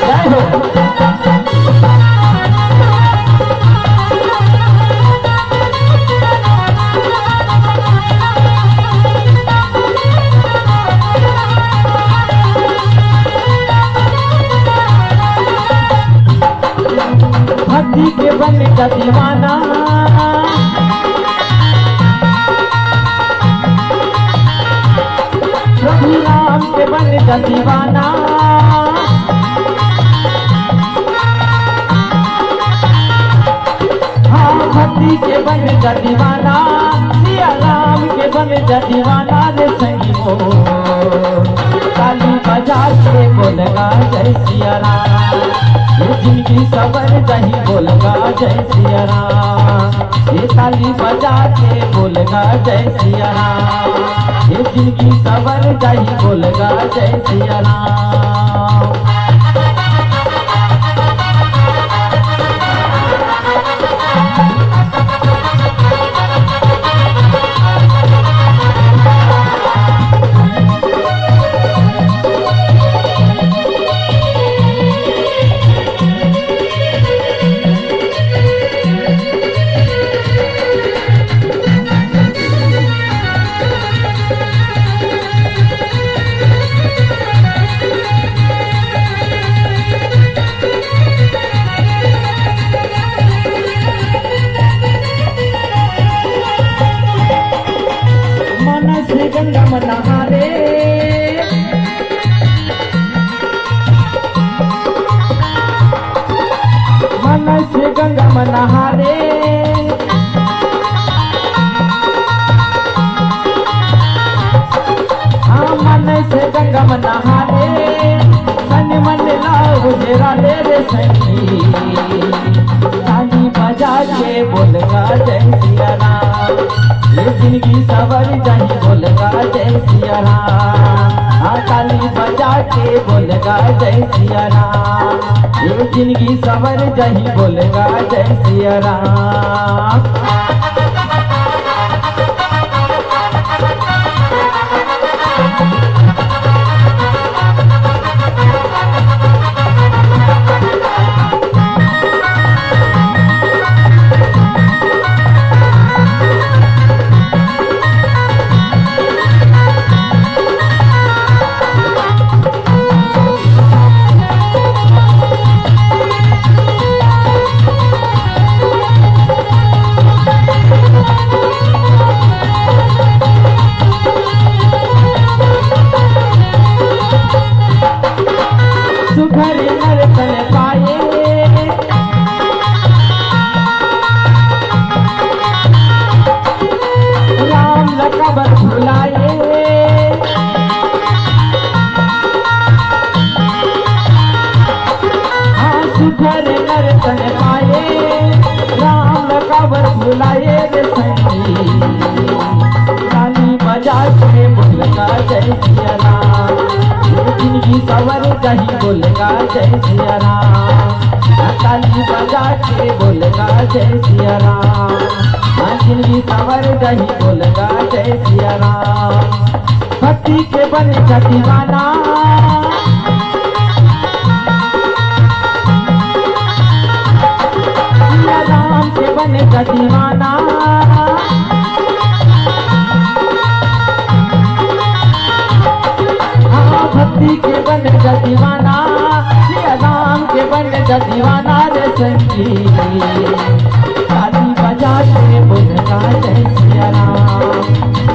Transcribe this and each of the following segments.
जय हो। भक्ति के बन का दीवाना प्रभु राम के बन का दीवाना हाँ भक्ति के बन का दीवाना सिया राम के बन का दीवाना रे संगी हो ताली बजा के बोलगा जय सिया राम ये जिंदगी सबर दही बोलगा जय सिया राम ये ताली बजा के बोलगा जय सिया राम ये जिंदगी सबर दही बोलगा जय सिया राम। गंगा में नहारे मन से गंगा में नहारे हाँ मन से गंगा में नहारे मन मन लाओ जेरा ले रे संगी ताली बजा के बोलगा जय सिया राम ये जिंदगी सवर जाही बोलगा जय सिया राम ताली बजा के बोलगा जय सिया राम ये जिंदगी सवर जाही बोलगा जय सिया राम। बुलाए रे संगी ताली बजा के बोलगा जय सिया राम जिंदगी सवर जाही बोलगा जय सिया राम ताली बजा के बोलगा जय सिया राम जिंदगी सवर जाही बोलगा जय सिया राम। भक्ति के बन का दीवाना सिया राम के बन का दीवाना हाँ भक्ति के बन का दीवाना सिया राम के बन का दीवाना रे संगी ताली बजा के बोलगा जय सिया राम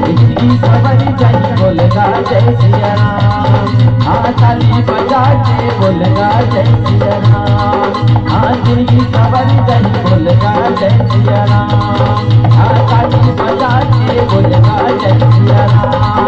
जिंदगी सवर जाही बोलगा जय सिया राम ताली बजा के बोलगा जय सिया राम जिंदगी सवर जाही बोलगा जय सिया राम ताली बजा के बोलगा जय सिया राम।